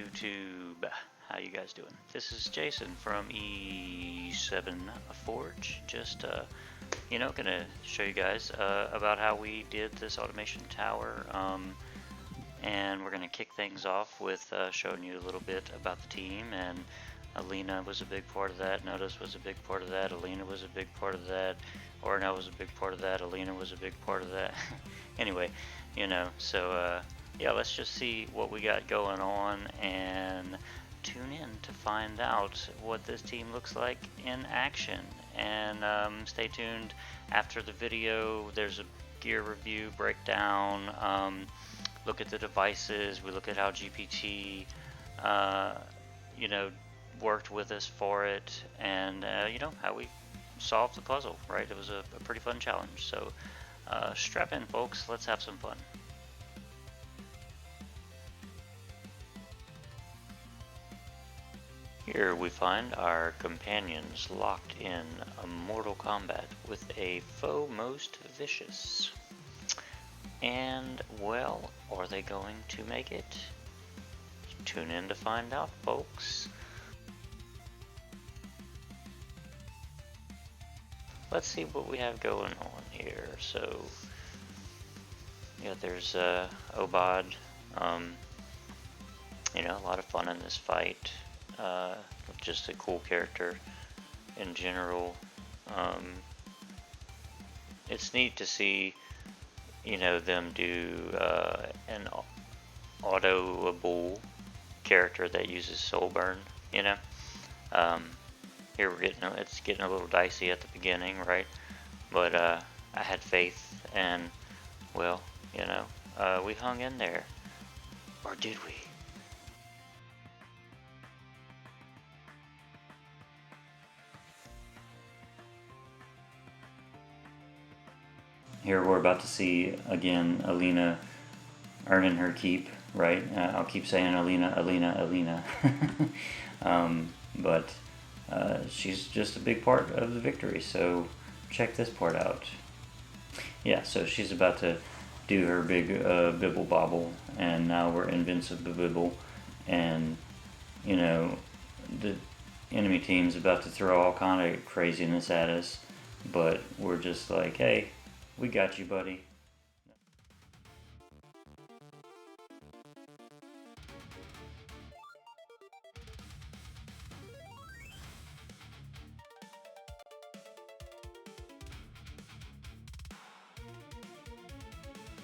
YouTube, how you guys doing? This is Jason from E7 Forge. Just gonna show you guys about how we did this automation tower, and we're gonna kick things off with showing you a little bit about the team. And Elena was a big part of that, Notos was a big part of that, Elena was a big part of that, Ornell was a big part of that, Elena was a big part of that. Anyway, so yeah, let's just see what we got going on and tune in to find out what this team looks like in action. And stay tuned after the video. There's a gear review breakdown, look at the devices, we look at how GPT worked with us for it, and how we solved the puzzle, right? It was a pretty fun challenge. So strap in, folks, let's have some fun. Here we find our companions locked in a mortal combat with a foe most vicious. And, well, are they going to make it? Tune in to find out, folks. Let's see what we have going on here. So, yeah, there's Aubade. A lot of fun in this fight. Just a cool character in general. It's neat to see, them do an autoable character that uses soul burn. Here it's getting a little dicey at the beginning, right? But I had faith, and well, we hung in there, or did we? Here we're about to see, again, Elena earning her keep, right? I'll keep saying Elena. But she's just a big part of the victory, so check this part out. Yeah, so she's about to do her big bibble bobble, and now we're invincible bibble, and, the enemy team's about to throw all kind of craziness at us, but we're just like, hey, we got you, buddy.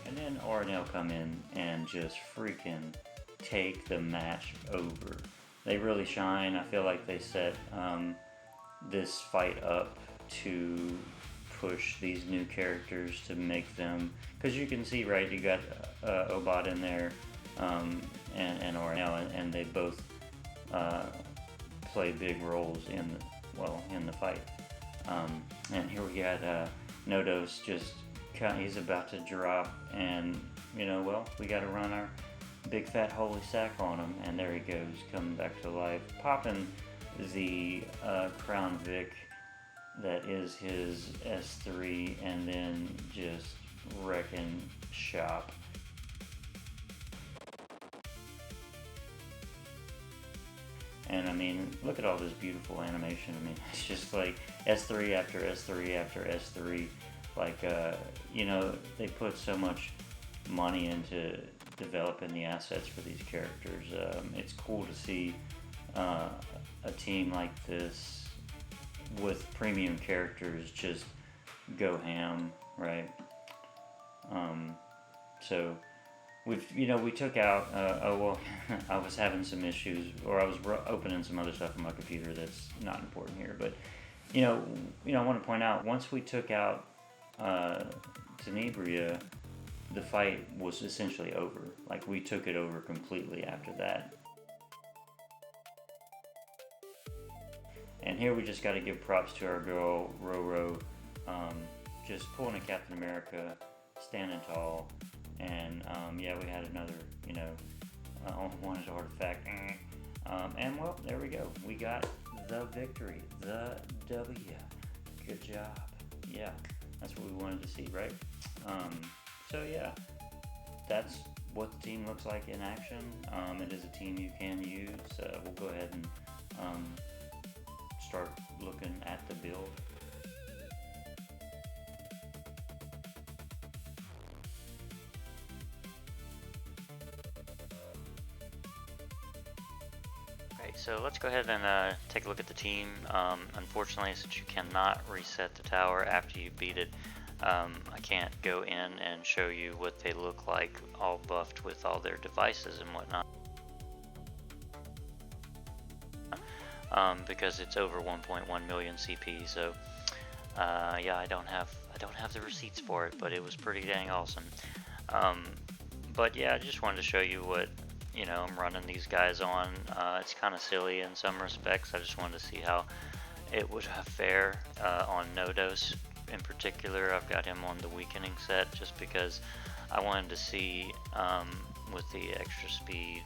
And then Ornell come in and just freaking take the match over. They really shine. I feel like they set this fight up to push these new characters to make them, because you can see, right, you got Aubade in there, and Ornell, and they both play big roles in the fight. And here we got Notos he's about to drop, and we got to run our big fat holy sack on him, and there he goes, coming back to life, popping the Crown Vic that is his S3, and then just wrecking shop. And I mean, look at all this beautiful animation. I mean, it's just like S3 after S3 after S3. Like, they put so much money into developing the assets for these characters. It's cool to see a team like this with premium characters just go ham, right? So we took out, I was having some issues, or I was opening some other stuff on my computer that's not important here, but I want to point out, once we took out Tenebria, the fight was essentially over. Like, we took it over completely after that. And here we just got to give props to our girl Roro, just pulling a Captain America, standing tall, and yeah, we had another unwanted artifact, and well, there we go, we got the victory, the W. Good job. Yeah, that's what we wanted to see, right? So yeah, that's what the team looks like in action. It is a team you can use. We'll go ahead and start looking at the build. Alright, so let's go ahead and take a look at the team. Unfortunately, since you cannot reset the tower after you beat it, I can't go in and show you what they look like all buffed with all their devices and whatnot, because it's over 1.1 million CP. So yeah, I don't have the receipts for it, but it was pretty dang awesome. But yeah, I just wanted to show you what I'm running these guys on. It's kind of silly in some respects. I just wanted to see how it would fare on Notos. In particular, I've got him on the weakening set just because I wanted to see with the extra speed,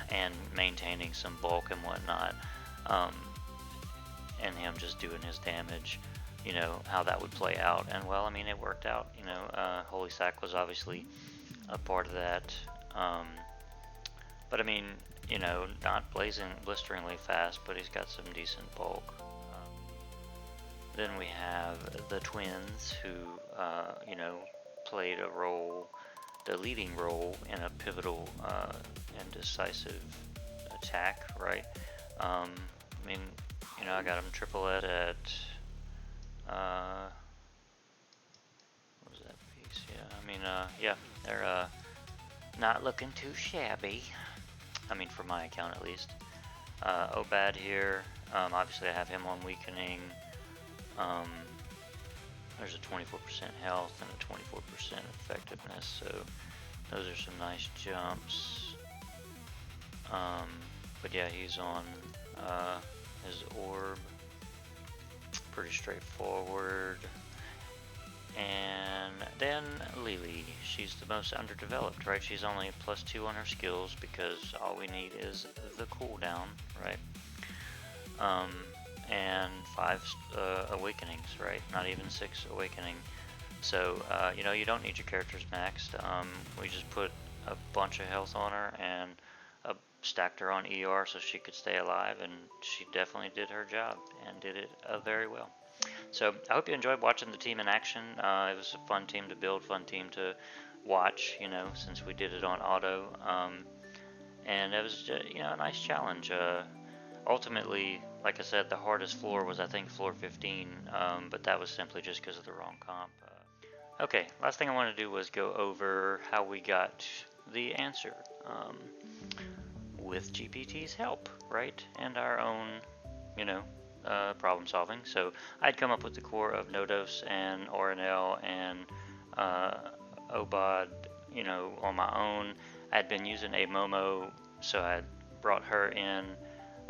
and maintaining some bulk and whatnot, and him just doing his damage, how that would play out. And well, I mean, it worked out. Holy Sack was obviously a part of that, but I mean, not blisteringly fast, but he's got some decent bulk. Then we have the twins who, played a role, the leading role in a pivotal and decisive attack, right? I mean, I got them triple at what was that piece? Yeah, I mean, yeah, they're not looking too shabby. I mean, for my account at least. Aubade here, obviously I have him on weakening. There's a 24% health and a 24% effectiveness, so those are some nice jumps. But yeah, he's on his orb, pretty straightforward. And then Lily, she's the most underdeveloped, right? She's only +2 on her skills because all we need is the cooldown, right? And 5 awakenings, right? Not even 6 awakening. So you don't need your characters maxed. We just put a bunch of health on her and stacked her on ER so she could stay alive, and she definitely did her job and did it very well. So I hope you enjoyed watching the team in action. It was a fun team to build, fun team to watch, since we did it on auto. And it was just, a nice challenge. Ultimately, like I said, the hardest floor was, I think, floor 15, but that was simply just because of the wrong comp. Okay, last thing I wanted to do was go over how we got the answer with GPT's help, right? And our own, problem solving. So I'd come up with the core of Notos and RNL and Aubade, on my own. I'd been using AMomo, so I brought her in.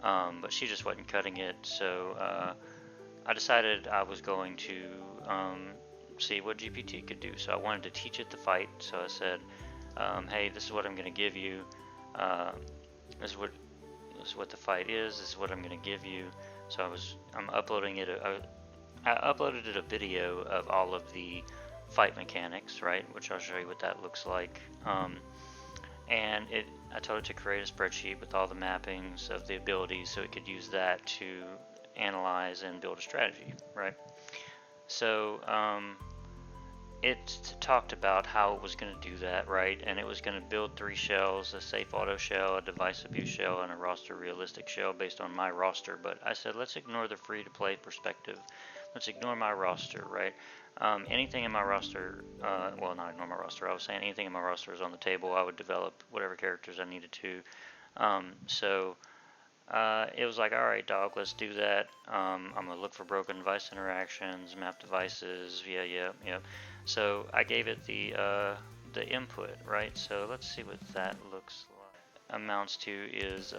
But she just wasn't cutting it, so I decided I was going to see what GPT could do. So I wanted to teach it the fight, so I said, hey, this is what I'm going to give you, this is what the fight is, this is what I'm going to give you. So I'm uploading it, I uploaded it a video of all of the fight mechanics, right, which I'll show you what that looks like. And I told it to create a spreadsheet with all the mappings of the abilities so it could use that to analyze and build a strategy, right? So it talked about how it was going to do that, right? And it was going to build 3 shells, a safe auto shell, a device abuse shell, and a roster realistic shell based on my roster. But I said, let's ignore the free-to-play perspective. Let's ignore my roster, right? Anything in my roster, well, not ignore my roster, I was saying anything in my roster is on the table. I would develop whatever characters I needed to. So it was like, all right, dog, let's do that. I'm going to look for broken device interactions, map devices, yeah. So I gave it the input, right? So let's see what that looks like. Amounts to is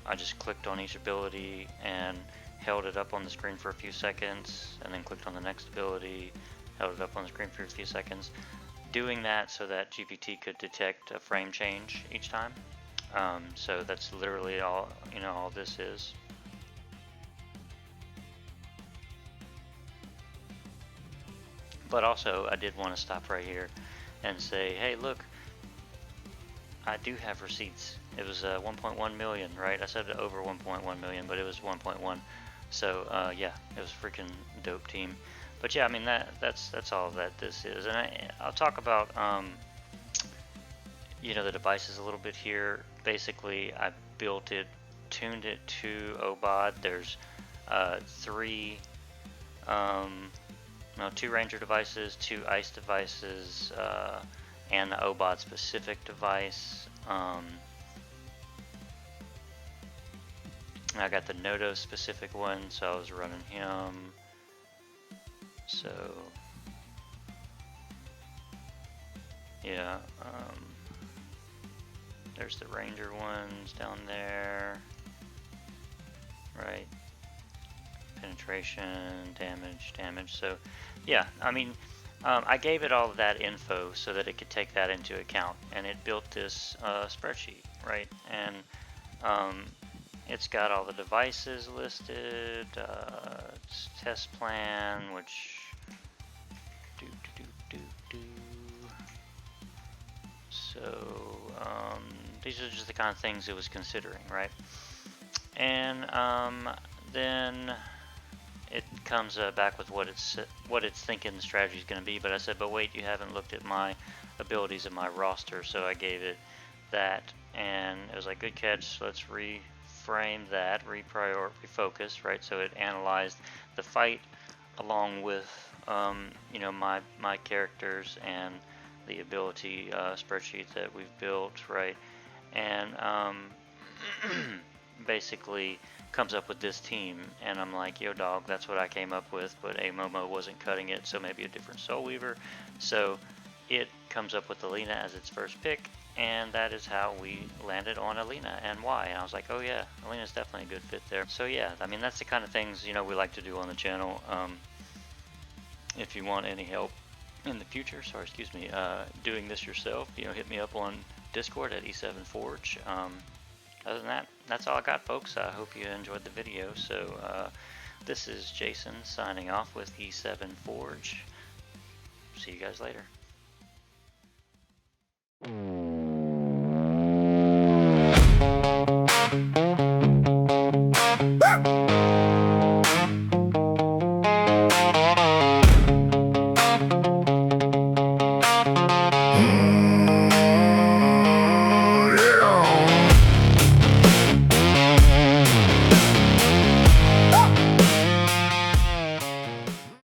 I just clicked on each ability and held it up on the screen for a few seconds, and then clicked on the next ability, held it up on the screen for a few seconds, doing that so that GPT could detect a frame change each time. So that's literally all all this is. But also, I did want to stop right here and say, hey, look, I do have receipts. It was 1.1 million, right? I said over 1.1 million, but it was 1.1. So yeah, it was a freaking dope team. But yeah, I mean that's all that this is, and I'll talk about you know, the devices a little bit here. Basically, I built it, tuned it to Aubade. There's two Ranger devices, 2 Ice devices, and the Aubade specific device. I got the Notos specific one, so I was running him. So yeah, there's the Ranger ones down there, right? Penetration, damage. So yeah, I mean, I gave it all of that info so that it could take that into account, and it built this spreadsheet, right? And it's got all the devices listed, test plan, which so these are just the kind of things it was considering, right? And then it comes back with what it's thinking the strategy is going to be. But I said, but wait, you haven't looked at my abilities in my roster, so I gave it that, and it was like, good catch. Let's reframe that, refocus, right? So it analyzed the fight along with you know, my characters and the ability spreadsheet that we've built, right? And basically comes up with this team, and I'm like, yo dog, that's what I came up with, but AMomo wasn't cutting it, so maybe a different Soul Weaver. So it comes up with Elena as its first pick, and that is how we landed on Elena and why. And I was like, oh yeah, Elena's definitely a good fit there. So yeah, I mean, that's the kind of things, you know, we like to do on the channel. If you want any help in the future, doing this yourself, you know, hit me up on Discord at E7Forge. Other than that, that's all I got, folks. I hope you enjoyed the video. So this is Jason signing off with E7Forge. See you guys later.